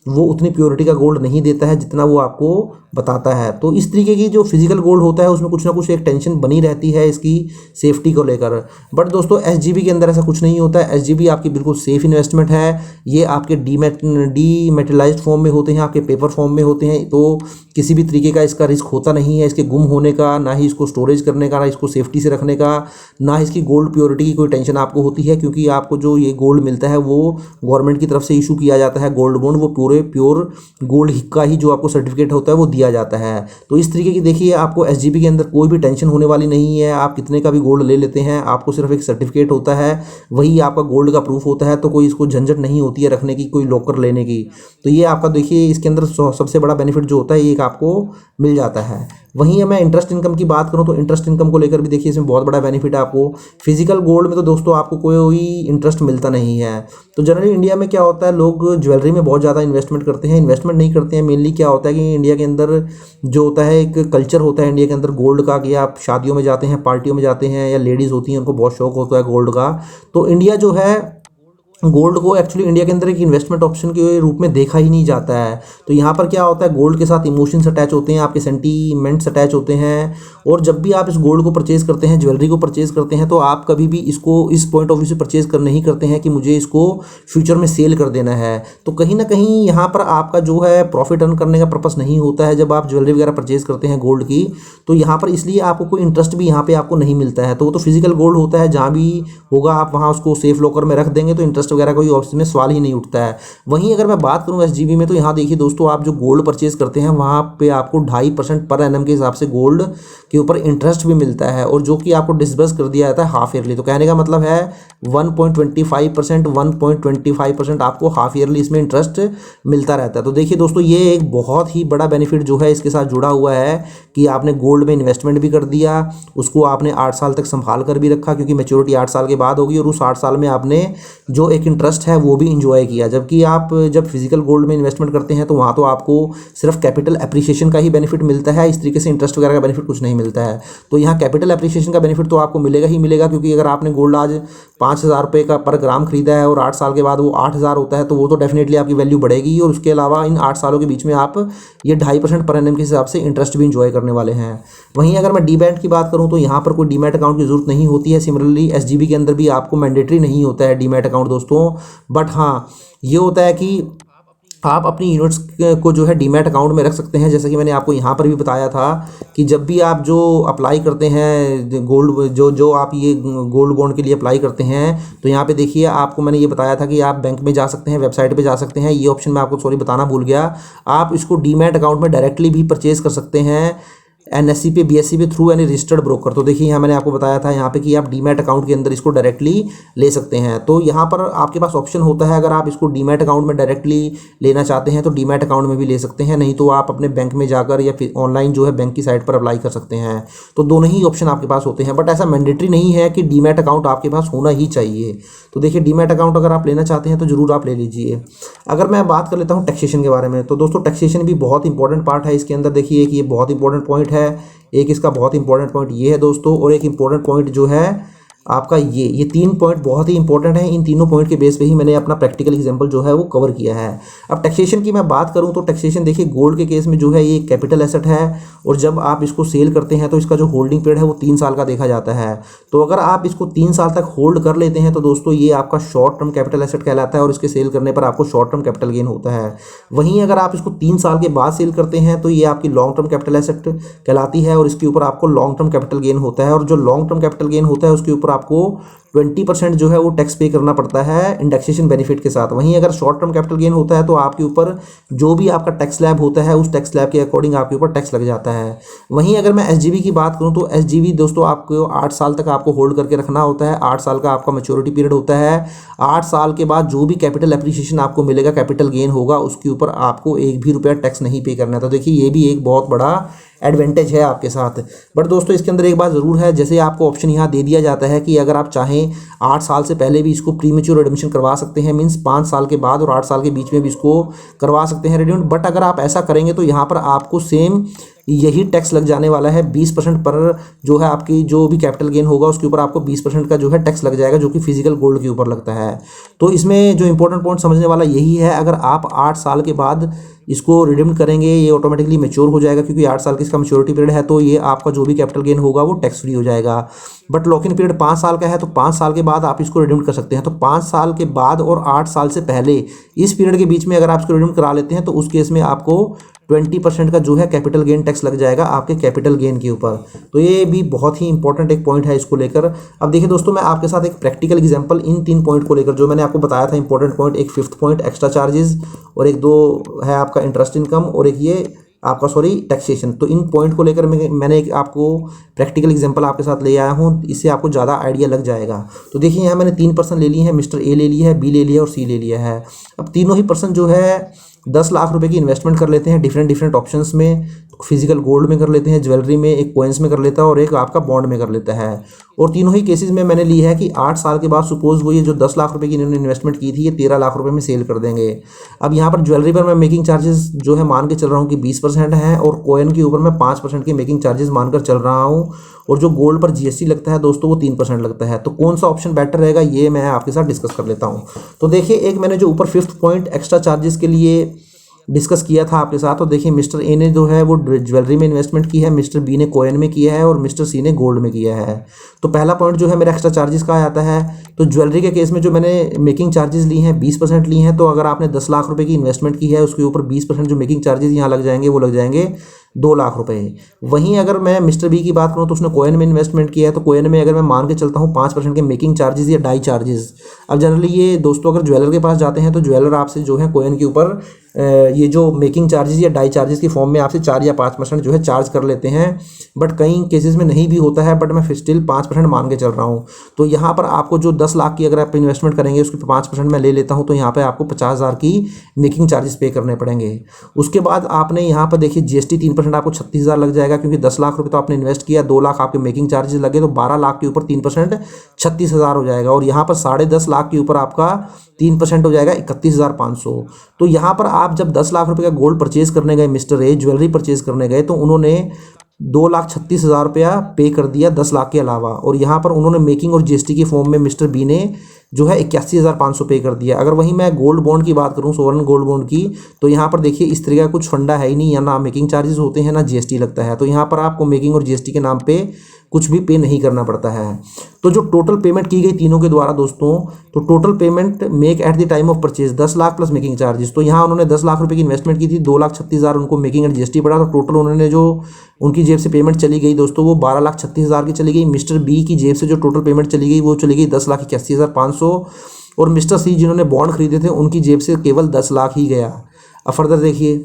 वो उतनी प्योरिटी का गोल्ड नहीं देता है जितना वो आपको बताता है। तो इस तरीके की जो फिजिकल गोल्ड होता है उसमें कुछ ना कुछ एक टेंशन बनी रहती है इसकी सेफ्टी को लेकर। बट दोस्तों एसजीबी के अंदर ऐसा कुछ नहीं होता है। एसजीबी आपकी बिल्कुल सेफ इन्वेस्टमेंट है। ये आपके डीमेटेलाइज्ड फॉर्म में होते हैं, आपके पेपर फॉर्म में होते हैं, तो किसी भी तरीके का इसका रिस्क होता नहीं है इसके गुम होने का, ना ही इसको स्टोरेज करने का, ना इसको सेफ्टी से रखने का, ना इसकी गोल्ड प्योरिटी की कोई टेंशन आपको होती है, क्योंकि आपको जो ये गोल्ड मिलता है वो गवर्नमेंट की तरफ से इशू किया जाता है गोल्ड बॉन्ड, वो पूरे प्योर गोल्ड का ही जो आपको सर्टिफिकेट होता है वो दिया जाता है। तो इस तरीके की देखिए आपको एसजीबी के अंदर कोई भी टेंशन होने वाली नहीं है। आप कितने का भी गोल्ड ले लेते हैं, आपको सिर्फ एक सर्टिफिकेट होता है, वही आपका गोल्ड का प्रूफ होता है, तो कोई इसको झंझट नहीं होती है रखने की, कोई लॉकर लेने की। तो ये आपका देखिए इसके अंदर सबसे बड़ा बेनिफिट जो होता है ये एक आपको मिल जाता है। वहीं मैं इंटरेस्ट इनकम की बात करूं तो इंटरेस्ट इनकम को लेकर भी देखिए इसमें बहुत बड़ा बेनिफिट है आपको। फिजिकल गोल्ड में तो दोस्तों आपको कोई इंटरेस्ट मिलता नहीं है। तो जनरली इंडिया में क्या होता है, लोग ज्वेलरी में बहुत ज़्यादा इन्वेस्टमेंट करते हैं, इन्वेस्टमेंट नहीं करते हैं। मेनली क्या होता है कि इंडिया के अंदर जो होता है एक कल्चर होता है इंडिया के अंदर गोल्ड का, कि आप शादियों में जाते हैं, पार्टियों में जाते हैं, या लेडीज़ होती हैं उनको बहुत शौक होता है गोल्ड का। तो इंडिया जो है गोल्ड को एक्चुअली इंडिया के अंदर एक इन्वेस्टमेंट ऑप्शन के रूप में देखा ही नहीं जाता है। तो यहाँ पर क्या होता है, गोल्ड के साथ इमोशंस अटैच होते हैं, आपके सेंटीमेंट्स अटैच होते हैं, और जब भी आप इस गोल्ड को परचेज़ करते हैं, ज्वेलरी को परचेज़ करते हैं, तो आप कभी भी इसको इस पॉइंट ऑफ व्यू से परचेज़ कर नहीं करते हैं कि मुझे इसको फ्यूचर में सेल कर देना है। तो कहीं ना कहीं यहाँ पर आपका जो है प्रॉफिट अर्न करने का पर्पस नहीं होता है जब आप ज्वेलरी वगैरह परचेज़ करते हैं गोल्ड की। तो यहाँ पर इसलिए आपको कोई इंटरेस्ट भी यहाँ पे आपको नहीं मिलता है। तो वो तो फिजिकल गोल्ड होता है, जहाँ भी होगा आप वहाँ उसको सेफ लॉकर में रख देंगे, तो इंटरेस्ट वगैरह कोई उसमें सवाल ही नहीं उठता है। वहीं अगर मैं बात करूँ एसजीबी में, तो यहाँ देखिए दोस्तों आप जो गोल्ड परचेज करते हैं वहाँ पे आपको 2.5% पर एनम के हिसाब से गोल्ड के ऊपर इंटरेस्ट भी मिलता है, और जो कि आपको डिसबर्स कर दिया जाता है हाफ ईयरली। तो कहने का मतलब है 1.25% आपको हाफ ईयरली इसमें इंटरेस्ट मिलता रहता है। तो देखिए दोस्तों ये एक बहुत ही बड़ा बेनिफिट जो है इसके साथ जुड़ा हुआ है कि आपने गोल्ड में इन्वेस्टमेंट भी कर दिया, उसको आपने 8 साल तक संभाल कर भी रखा, क्योंकि मैच्योरिटी 8 साल के बाद होगी, और उस 8 साल में आपने जो एक इंटरेस्ट है वो भी इंजॉय किया। जबकि आप जब फिजिकल गोल्ड में इन्वेस्टमेंट करते हैं तो वहाँ तो आपको सिर्फ कैपिटल एप्रिसिएशन का ही बेनिफिट मिलता है, इस तरीके से इंटरेस्ट वगैरह का बेनिफिट कुछ नहीं मिलता है। तो यहाँ कैपिटल एप्रिसिएशन का बेनिफिट तो आपको मिलेगा ही मिलेगा, क्योंकि अगर आपने गोल्ड आज 5,000 रुपये का पर ग्राम खरीदा है और 8 साल के बाद वो 8,000 होता है, तो वो तो डेफिनेटली आपकी वैल्यू बढ़ेगी। और उसके अलावा इन 8 सालों के बीच में आप ये 2.5% पर एनम के हिसाब से इंटरेस्ट भी इंजॉय करने वाले हैं। वहीं अगर मैं डीमैट की बात करूँ तो यहाँ पर कोई डीमैट अकाउंट की जरूरत नहीं होती है। सिमिलरली एसजीबी के अंदर भी आपको मैंडेटरी नहीं होता है डीमैट अकाउंट दोस्तों। बट हाँ ये होता है कि आप अपनी यूनिट्स को जो है डीमैट अकाउंट में रख सकते हैं। जैसे कि मैंने आपको यहाँ पर भी बताया था कि जब भी आप जो अप्लाई करते हैं गोल्ड जो आप ये गोल्ड बॉन्ड के लिए अप्लाई करते हैं, तो यहाँ पे देखिए आपको मैंने ये बताया था कि आप बैंक में जा सकते हैं, वेबसाइट पे जा सकते हैं। ये ऑप्शन मैं आपको सॉरी बताना भूल गया, आप इसको डीमैट अकाउंट में डायरेक्टली भी परचेज कर सकते हैं एनएससी पे, बीएससी पे थ्रू एनी रजिस्टर्ड ब्रोकर। तो देखिए यहाँ मैंने आपको बताया था यहाँ पे कि आप डीमैट अकाउंट के अंदर इसको डायरेक्टली ले सकते हैं। तो यहाँ पर आपके पास ऑप्शन होता है, अगर आप इसको डीमैट अकाउंट में डायरेक्टली लेना चाहते हैं तो डीमैट अकाउंट में भी ले सकते हैं, नहीं तो आप अपने बैंक में जाकर या फिर ऑनलाइन जो है बैंक की साइट पर अप्लाई कर सकते हैं। तो दोनों ही ऑप्शन आपके पास होते हैं, बट ऐसा मैंडेटरी नहीं है कि डीमैट अकाउंट आपके पास होना ही चाहिए। तो देखिए डीमैट अकाउंट अगर आप लेना चाहते हैं तो ज़रूर आप ले लीजिए। अगर मैं बात कर लेता हूँ टैक्सेशन के बारे में, तो दोस्तों टैक्सेशन भी बहुत इंपॉर्टेंट पार्ट है इसके अंदर। देखिए कि ये बहुत इंपॉर्टेंट पॉइंट है, एक इसका बहुत इंपॉर्टेंट पॉइंट ये है दोस्तों, और एक इंपॉर्टेंट पॉइंट जो है आपका ये 3 पॉइंट बहुत ही इंपॉर्टेंट है। इन तीनों पॉइंट के बेस पे ही मैंने अपना प्रैक्टिकल एग्जांपल जो है वो कवर किया है। अब टैक्सेशन की मैं बात करूं तो टैक्सेशन देखिए गोल्ड के केस में जो है ये कैपिटल एसेट है, और जब आप इसको सेल करते हैं तो इसका जो होल्डिंग पीरियड है वो 3 साल का देखा जाता है। तो अगर आप इसको 3 साल तक होल्ड कर लेते हैं तो दोस्तों ये आपका शॉर्ट टर्म कैपिटल एसेट कहलाता है, और इसके सेल करने पर आपको शॉर्ट टर्म कैपिटल गेन होता है। वहीं अगर आप इसको 3 साल के बाद सेल करते हैं तो ये आपकी लॉन्ग टर्म कैपिटल एसेट कहलाती है, और इसके ऊपर आपको लॉन्ग टर्म कैपिटल गेन होता है। और जो लॉन्ग टर्म कैपिटल गेन होता है उसके ऊपर आपको 20% जो है वो टैक्स पे करना पड़ता है इंडेक्सेशन बेनिफिट के साथ। वहीं अगर शॉर्ट टर्म कैपिटल गेन होता है तो आपके ऊपर जो भी आपका टैक्स स्लैब होता है उस टैक्स स्लैब के अकॉर्डिंग आपके ऊपर टैक्स लग जाता है। वहीं अगर मैं एसजीबी की बात करूं तो एसजीबी दोस्तों आपको 8 साल तक आपको होल्ड करके रखना होता है। 8 साल का आपका मैच्योरिटी पीरियड होता है। 8 साल के बाद जो भी कैपिटल एप्रिसिएशन आपको मिलेगा, कैपिटल गेन होगा, उसके ऊपर आपको एक भी रुपया टैक्स नहीं पे करना है। तो देखिए ये भी एक बहुत बड़ा एडवांटेज है आपके साथ। बट दोस्तों इसके अंदर एक बात ज़रूर है, जैसे आपको ऑप्शन यहाँ दे दिया जाता है कि अगर आप चाहें 8 साल से पहले भी इसको प्रीमेच्योर एडमिशन करवा सकते हैं, मींस 5 साल के बाद और 8 साल के बीच में भी इसको करवा सकते हैं रिड्यूम। बट अगर आप ऐसा करेंगे तो यहाँ पर आपको सेम यही टैक्स लग जाने वाला है 20% पर, जो है आपकी जो भी कैपिटल गेन होगा उसके ऊपर आपको 20% का जो है टैक्स लग जाएगा, जो कि फिजिकल गोल्ड के ऊपर लगता है। तो इसमें जो इंपॉर्टेंट पॉइंट समझने वाला यही है, अगर आप 8 साल के बाद इसको रिडीम करेंगे ये ऑटोमेटिकली मैच्योर हो जाएगा, क्योंकि 8 साल की इसका मैच्योरिटी पीरियड है। तो ये आपका जो भी कैपिटल गेन होगा वो टैक्स फ्री हो जाएगा। बट लॉक इन पीरियड 5 साल का है, तो 5 साल के बाद आप इसको रिडीम कर सकते हैं। तो 5 साल के बाद और 8 साल से पहले इस पीरियड के बीच में अगर आप इसको रिडीम करा लेते हैं तो उस केस में आपको 20% का जो है कैपिटल गेन टैक्स लग जाएगा आपके कैपिटल गेन के ऊपर। तो ये भी बहुत ही इंपॉर्टेंट एक पॉइंट है इसको लेकर। अब देखिए दोस्तों, मैं आपके साथ एक प्रैक्टिकल एग्जांपल इन 3 पॉइंट को लेकर जो मैंने आपको बताया था इंपॉर्टेंट पॉइंट, एक 5th पॉइंट एक्स्ट्रा चार्जेस, और एक 2 है आपका इंटरेस्ट इनकम, और एक ये आपका टैक्सेशन। तो इन पॉइंट को लेकर मैंने एक आपको प्रैक्टिकल एग्जांपल आपके साथ ले आया हूँ, इससे आपको ज़्यादा आइडिया लग जाएगा। तो देखिए यहाँ मैंने 3 पर्सन ले लिए हैं, मिस्टर ए ले लिया है, बी ले लिया और सी ले लिया है। अब तीनों ही पर्सन जो है 10 लाख रुपए की इन्वेस्टमेंट कर लेते हैं डिफरेंट ऑप्शंस में। फिजिकल गोल्ड में कर लेते हैं, ज्वेलरी में, एक कॉइन्स में कर लेता है और एक आपका बॉन्ड में कर लेता है। और तीनों ही केसेस में मैंने ली है कि 8 साल के बाद सपोज वो ये जो 10 लाख रुपए की इन्होंने इन्वेस्टमेंट की थी ये 13 लाख रुपए में सेल कर देंगे। अब यहाँ पर ज्वेलरी पर मैं मेकिंग चार्जेस जो है मान के चल रहा हूँ कि 20% है, और कॉइन के ऊपर मैं 5% की मेकिंग चार्जेस मानकर चल रहा हूँ, और जो गोल्ड पर जीएसटी लगता है दोस्तों वो 3% लगता है। तो कौन सा ऑप्शन बेटर रहेगा ये मैं आपके साथ डिस्कस कर लेता हूँ। तो देखिए, एक मैंने जो ऊपर 5th पॉइंट एक्स्ट्रा चार्जेस के लिए डिस्कस किया था आपके साथ, तो देखिए मिस्टर ए ने जो है वो ज्वेलरी में इन्वेस्टमेंट की है, मिस्टर बी ने कॉइन में किया है और मिस्टर सी ने गोल्ड में किया है। तो पहला पॉइंट जो है मेरा एक्स्ट्रा चार्जेस का आता है। तो ज्वेलरी के केस में जो मैंने मेकिंग चार्जेस ली हैं 20% ली हैं, तो अगर आपने 10 लाख रुपए की इन्वेस्टमेंट की है उसके ऊपर 20% जो मेकिंग चार्जेस यहाँ लग जाएंगे वो लग जाएंगे 2 लाख रुपए। वहीं अगर मैं मिस्टर बी की बात करूँ तो उसने कॉइन में इन्वेस्टमेंट किया है, तो कॉइन में अगर मैं मान के चलता हूँ 5% के मेकिंग चार्जेस या डाई चार्जेस। अब जनरली ये दोस्तों अगर ज्वेलर के पास जाते हैं तो ज्वेलर आपसे जो है कॉइन के ऊपर ये जो मेकिंग चार्जेस या डाई चार्जेस की फॉर्म में आपसे 4 या 5% जो है चार्ज कर लेते हैं। बट कई केसेस में नहीं भी होता है, बट मैं स्टिल 5% मान के चल रहा हूँ। तो यहाँ पर आपको जो 10 लाख की अगर आप इन्वेस्टमेंट करेंगे उसके 5% मैं ले लेता हूँ, तो यहाँ पे आपको 50,000 की मेकिंग चार्जेस पे करने पड़ेंगे। उसके बाद आपने यहाँ पर देखिए जीएसटी 3% आपको 36,000 लग जाएगा, क्योंकि 10 लाख रुपये तो आपने इन्वेस्ट किया, 2 लाख आपके मेकिंग चार्जेस लगे, तो 12 लाख के ऊपर 3% 36,000 हो जाएगा। और यहाँ पर 10.5 लाख के ऊपर आपका 3% हो जाएगा 31,500। तो यहाँ पर आप जब 10 लाख रुपए का गोल्ड परचेज करने गए, मिस्टर ए ज्वेलरी परचेज करने गए, तो उन्होंने 2,36,000 रुपया पे कर दिया 10 लाख के अलावा, और यहाँ पर उन्होंने मेकिंग और जीएसटी की फॉर्म में मिस्टर बी ने जो है 81,500 पे कर दिया। अगर वहीं मैं गोल्ड बॉन्ड की बात करूँ, सोवरेन गोल्ड बॉन्ड की, तो यहाँ पर देखिए इस तरह का कुछ फंडा है ही नहीं, या ना मेकिंग चार्जेस होते हैं ना जीएसटी लगता है। तो यहाँ पर आपको मेकिंग और जीएसटी के नाम पे कुछ भी पे नहीं करना पड़ता है। तो जो टोटल पेमेंट की गई तीनों के द्वारा दोस्तों, तो total payment make at the time of purchase 10 lakh plus making charges. तो यहाँ उन्होंने 10 लाख रुपए की इन्वेस्टमेंट की थी, 2,36,000 उनको मेकिंग एंड जीएसटी पड़ा, तो टोटल उन्होंने जो उनकी जेब से पेमेंट चली गई दोस्तों वो 12,36,000 की चली गई। मिस्टर बी की जेब से जो टोटल पेमेंट चली गई वो चली गई 10,81,500, और मिस्टर सी जिन्होंने बॉन्ड खरीदे थे उनकी जेब से केवल 10 लाख ही गया। अब फर्दर देखिए,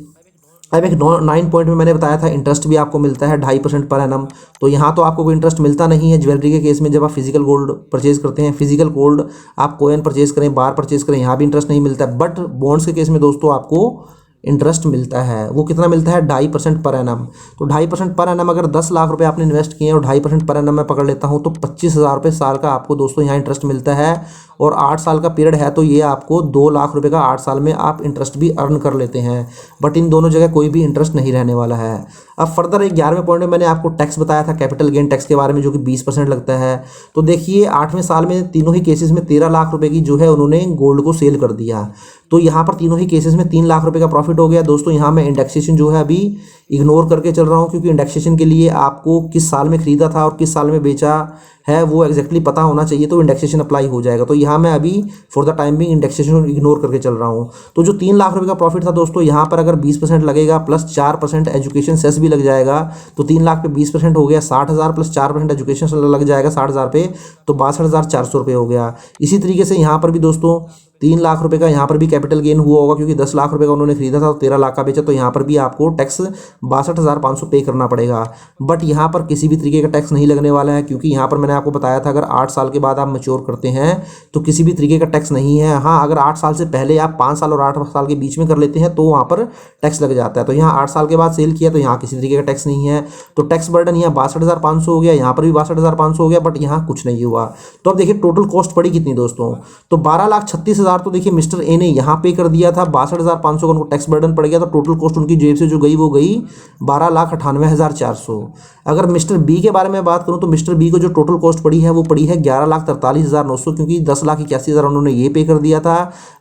अब एक 9 पॉइंट में मैंने बताया था इंटरेस्ट भी आपको मिलता है 2.5% पर एनम। तो यहाँ तो आपको कोई इंटरेस्ट मिलता नहीं है ज्वेलरी के केस में। जब आप फिजिकल गोल्ड परचेज करते हैं, फिजिकल गोल्ड आप कॉइन परचेज करें, बार परचेज करें, यहाँ भी इंटरेस्ट नहीं मिलता है। बट बॉन्ड्स के केस में दोस्तों आपको इंटरेस्ट मिलता है। वो कितना मिलता है? 2.5% पर एनम। तो 2.5% पर एनम अगर 10 लाख रुपए आपने इन्वेस्ट किए और 2.5% पर एनम मैं पकड़ लेता हूँ, तो 25,000 रुपये साल का आपको दोस्तों यहाँ इंटरेस्ट मिलता है। और 8 साल का पीरियड है, तो ये आपको 2 लाख रुपए का 8 साल में आप इंटरेस्ट भी अर्न कर लेते हैं। बट इन दोनों जगह कोई भी इंटरेस्ट नहीं रहने वाला है। अब फर्दर एक 11वें पॉइंट में मैंने आपको टैक्स बताया था, कैपिटल गेन टैक्स के बारे में, जो कि 20% लगता है। तो देखिए 8वें साल में तीनों ही केसेस में 13 लाख रुपए की जो है उन्होंने गोल्ड को सेल कर दिया। तो यहाँ पर तीनों ही केसेस में 3 लाख रुपए का प्रॉफिट हो गया दोस्तों। यहाँ मैं इंडेक्सेशन जो है अभी इग्नोर करके चल रहा हूँ, क्योंकि इंडेक्सेशन के लिए आपको किस साल में खरीदा था और किस साल में बेचा है वो एग्जैक्टली पता होना चाहिए, तो इंडेक्सेशन अप्लाई हो जाएगा। तो यहाँ मैं अभी फॉर द टाइम भी इंडेक्सेशन इग्नोर करके चल रहा हूँ। तो जो 3 लाख रुपए का प्रॉफिट था दोस्तों, यहाँ पर अगर 20% लगेगा प्लस 4% एजुकेशन सेस भी लग जाएगा, तो 3 लाख पे 20% हो गया 60,000 प्लस 4% एजुकेशन सेस लग जाएगा 60,000 पे, तो 62,400 रुपये हो गया। इसी तरीके से यहाँ पर भी दोस्तों 3 लाख रुपए का यहाँ पर भी कैपिटल गेन हुआ होगा, क्योंकि 10 लाख रुपए का उन्होंने खरीदा था तो 13 लाख का बेचा, तो यहाँ पर भी आपको टैक्स 62,500 पे करना पड़ेगा। बट यहाँ पर किसी भी तरीके का टैक्स नहीं लगने वाला है, क्योंकि यहाँ पर मैंने आपको बताया था अगर 8 साल के बाद आप मैच्योर करते हैं तो किसी भी तरीके का टैक्स नहीं है। हाँ, अगर 8 साल से पहले आप 5 साल और 8 साल के बीच में कर लेते हैं तो वहाँ पर टैक्स लग जाता है। तो यहाँ 8 साल के बाद सेल किया तो यहाँ किसी तरीके का टैक्स नहीं है। तो टैक्स बर्डन यहाँ 62,500 हो गया, यहाँ पर भी 62,500 हो गया, बट यहाँ कुछ नहीं हुआ। तो अब देखिए टोटल कॉस्ट पड़ी कितनी दोस्तों, तो 12,36,000 तो देखिए मिस्टर ए ने यहाँ पे कर दिया था, 62,500 का उनको टैक्स बर्डन पड़ गया, तो टोटल कॉस्ट उनकी जेब से जो गई वो गई 12,98,400। अगर मिस्टर बी के बारे में बात करूँ तो मिस्टर बी को जो टोटल कॉस्ट पड़ी है वो पड़ी है 11,43,900, क्योंकि 10,81,000 उन्होंने ये पे कर दिया था,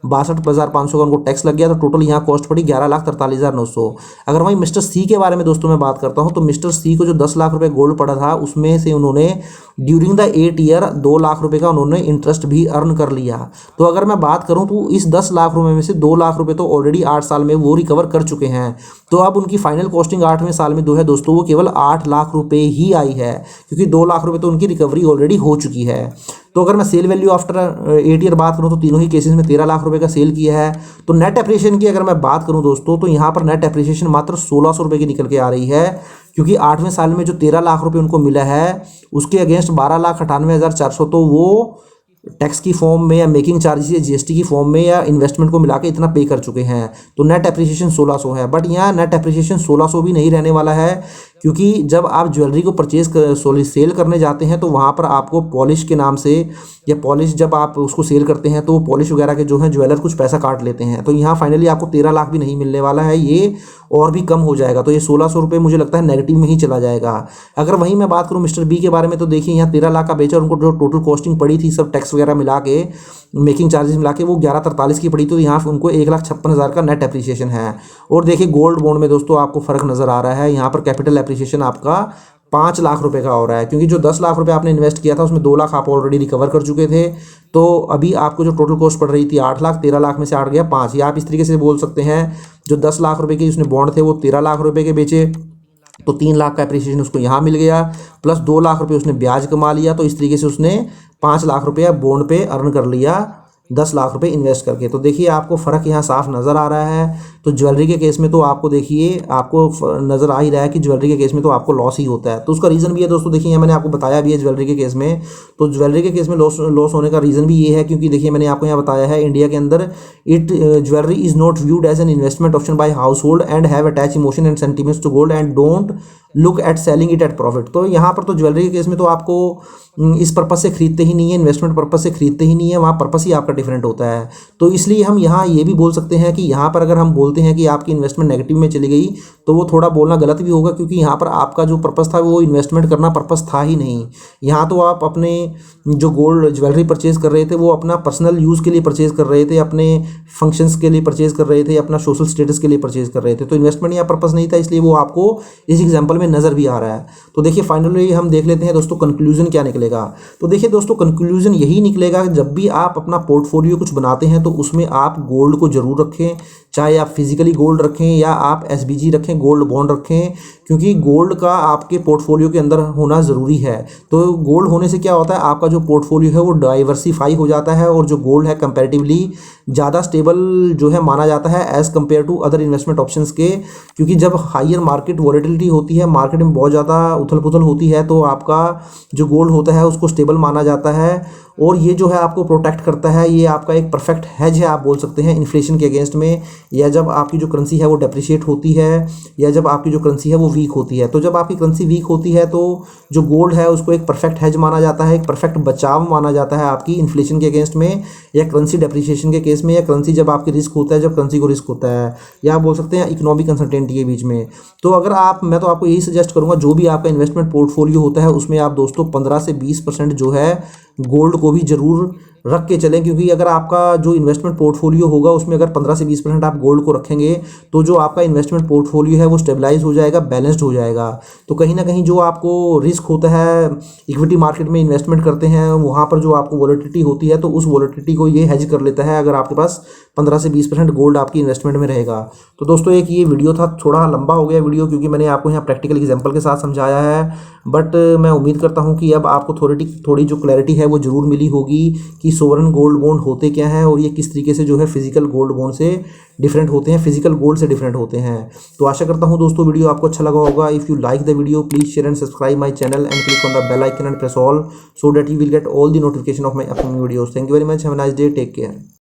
62,500 का उनको टैक्स लग गया, तो टोटल यहाँ कॉस्ट पड़ी 11,43,900। अगर वहीं मिस्टर सी के बारे में दोस्तों मैं बात करता हूँ, तो मिस्टर सी को जो 10 लाख रुपए गोल्ड पड़ा था उसमें से उन्होंने ड्यूरिंग द 8 ईयर 2 लाख रुपए का उन्होंने इंटरेस्ट भी अर्न कर लिया। तो अगर मैं बात करूं तो इस 10 लाख रुपए में से 2 लाख रुपए तो ऑलरेडी 8 साल में वो रिकवर कर चुके हैं। तो अब उनकी फाइनल कॉस्टिंग 8वें साल में जो है दोस्तों वो केवल 8 लाख रुपए ही आई है, क्योंकि 2 लाख रुपए तो उनकी रिकवरी ऑलरेडी हो चुकी है। तो अगर मैं सेल वैल्यू आफ्टर 8 ईयर बात करूं तो तीनों ही केसेस में 13 लाख रुपए का सेल किया है। तो नेट एप्रिसिएशन की अगर मैं बात करूं दोस्तों, तो यहाँ पर नेट एप्रिसिएशन मात्र 1600 रुपये की निकल के आ रही है, क्योंकि 8वें साल में जो 13 लाख रुपए उनको मिला है उसके अगेंस्ट 12,98,400 तो वो टैक्स की फॉर्म में या मेकिंग चार्जेस या जीएसटी की फॉर्म में या इन्वेस्टमेंट को मिला के इतना पे कर चुके हैं। तो नेट एप्रिसिएशन 1600 है। बट यहाँ नेट एप्रिसिएशन 1600 भी नहीं रहने वाला है, क्योंकि जब आप ज्वेलरी को सेल करने जाते हैं तो वहाँ पर आपको पॉलिश के नाम से या पॉलिश जब आप उसको सेल करते हैं तो पॉलिश वगैरह के जो है ज्वेलर कुछ पैसा काट लेते हैं। तो यहाँ फाइनली आपको 13 लाख भी नहीं मिलने वाला है, ये और भी कम हो जाएगा। तो ये 1600 रुपये मुझे लगता है नेगेटिव में ही चला जाएगा। अगर वहीं मैं बात करूँ मिस्टर बी के बारे में, तो देखिए यहाँ 13 लाख का बेचा और उनको जो टोटल कॉस्टिंग पड़ी थी सब टैक्स वगैरह मिला के, मेकिंग चार्जेस मिला के वो 11,43 की पड़ी, तो यहाँ उनको 1,56,000 का नेट एप्रिसिएशन है। और देखिए गोल्ड बॉन्ड में दोस्तों आपको फर्क नजर आ रहा है, यहाँ पर कैपिटल एप्रिसिएशन आपका 5 लाख रुपए का हो रहा है, क्योंकि जो 10 लाख रुपए आपने इन्वेस्ट किया था उसमें 2 लाख आप ऑलरेडी रिकवर कर चुके थे। तो अभी आपको जो टोटल कॉस्ट पड़ रही थी 8 लाख, 13 लाख में से 8 गया 5, या आप इस तरीके से बोल सकते हैं जो 10 लाख रुपए के उसने बॉन्ड थे वो 13 लाख रुपए के बेचे, तो 3 लाख का एप्रिसिएशन उसको यहाँ मिल गया, प्लस 2 लाख रुपए उसने ब्याज कमा लिया। तो इस तरीके से उसने 5 लाख रुपया बॉन्ड पे अर्न कर लिया 10 लाख रुपए इन्वेस्ट करके। तो देखिए आपको फ़र्क यहाँ साफ नज़र आ रहा है। तो ज्वेलरी के केस में तो आपको देखिए आपको नज़र आ ही रहा है कि ज्वेलरी के केस में तो आपको लॉस ही होता है। तो उसका रीज़न भी है दोस्तों, देखिए मैंने आपको बताया भी है ज्वेलरी के केस में। तो ज्वेलरी के केस में लॉस होने का रीज़न भी ये है, क्योंकि देखिए मैंने आपको यहाँ बताया है इंडिया के अंदर jewellery is not viewed as an investment option by household and have attach emotion and sentiments to gold and don't look at selling it at profit. तो यहाँ पर तो ज्वेलरी के केस में तो आपको इस पर्पज से खरीदते ही नहीं है, इन्वेस्टमेंट पर्पज से खरीदते ही नहीं है, वहाँ पर्पस ही आपका डिफरेंट होता है। तो इसलिए हम यहाँ ये भी बोल सकते हैं कि यहाँ पर अगर हम बोलते हैं कि आपकी इन्वेस्टमेंट नेगेटिव में चली गई तो वो थोड़ा बोलना गलत भी होगा, क्योंकि यहाँ पर आपका जो पर्पस था वो इन्वेस्टमेंट करना पर्पस था ही नहीं। यहाँ तो आप अपने जो गोल्ड ज्वेलरी परचेज कर रहे थे वो अपना पर्सनल यूज़ के लिए परचेज कर रहे थे, अपने फंक्शंस के लिए परचेज कर रहे थे, अपना सोशल स्टेटस के लिए परचेज कर रहे थे। तो इन्वेस्टमेंट यहाँ पर्पस नहीं था, इसलिए वो आपको इस एग्जाम्पल में नज़र भी आ रहा है। तो देखिए फाइनली हम देख लेते हैं दोस्तों कंक्लूजन क्या निकलेगा। तो देखिए दोस्तों कंक्लूजन यही निकलेगा कि जब भी आप अपना पोर्टफोलियो कुछ बनाते हैं तो उसमें आप गोल्ड को जरूर रखें, चाहे आप फिजिकली गोल्ड रखें या आप एसबीजी रखें, गोल्ड बॉन्ड रखें, क्योंकि गोल्ड का आपके पोर्टफोलियो के अंदर होना ज़रूरी है। तो गोल्ड होने से क्या होता है, आपका जो पोर्टफोलियो है वो डाइवर्सिफाई हो जाता है, और जो गोल्ड है कंपैरेटिवली ज़्यादा स्टेबल जो है माना जाता है as compare to other investment options के। क्योंकि जब हायर मार्केट वॉलेटिलिटी होती है, मार्केट में बहुत ज़्यादा उथल पुथल होती है, तो आपका जो गोल्ड होता है उसको स्टेबल माना जाता है, और ये जो है आपको प्रोटेक्ट करता है। ये आपका एक परफेक्ट हेज है, आप बोल सकते हैं इन्फ्लेशन के अगेंस्ट में, या जब आपकी जो करेंसी है वो डेप्रिशिएट होती है, या जब आपकी जो करेंसी है वो वीक होती है। तो जब आपकी करेंसी वीक होती है तो जो गोल्ड है उसको एक परफेक्ट हेज माना जाता है, एक परफेक्ट बचाव माना जाता है आपकी इन्फ्लेशन के अगेंस्ट में, या करेंसी डेप्रिशिएशन के केस में, या करेंसी जब आपकी रिस्क होता है, जब करेंसी को रिस्क होता है, या आप बोल सकते हैं इकोनॉमिक अनसर्टेनिटी के बीच में। तो अगर मैं तो आपको यही सजेस्ट करूंगा, जो भी आपका इन्वेस्टमेंट पोर्टफोलियो होता है उसमें आप दोस्तों 15 से 20% जो है गोल्ड को भी जरूर रख के चलें, क्योंकि अगर आपका जो इन्वेस्टमेंट पोर्टफोलियो होगा उसमें अगर 15 से 20% आप गोल्ड को रखेंगे तो जो आपका इन्वेस्टमेंट पोर्टफोलियो है वो स्टेबलाइज हो जाएगा, बैलेंस्ड हो जाएगा। तो कहीं ना कहीं जो आपको रिस्क होता है, इक्विटी मार्केट में इन्वेस्टमेंट करते हैं वहाँ पर जो आपको वॉलेटिलिटी होती है, तो उस वॉलेटिलिटी को ये हेज कर लेता है अगर आपके पास 15 से 20% गोल्ड आपकी इन्वेस्टमेंट में रहेगा। तो दोस्तों एक ये वीडियो था, थोड़ा लंबा हो गया वीडियो क्योंकि मैंने आपको यहाँ प्रैक्टिकल एग्जाम्पल के साथ समझाया है, बट मैं उम्मीद करता हूँ कि अब आपको थोड़ी जो क्लैरिटी है वो जरूर मिली होगी कि सोवरेन गोल्ड बॉन्ड होते क्या हैं और ये किस तरीके से जो है फिजिकल गोल्ड बॉन्ड से डिफरेंट होते हैं, फिजिकल गोल्ड से डिफरेंट होते हैं। तो आशा करता हूँ दोस्तों वीडियो आपको अच्छा लगा होगा। If you like the video please share and subscribe my channel and click on the bell icon and press all so that you will get all the notification of my upcoming videos. Thank you very much, have a nice day, take care.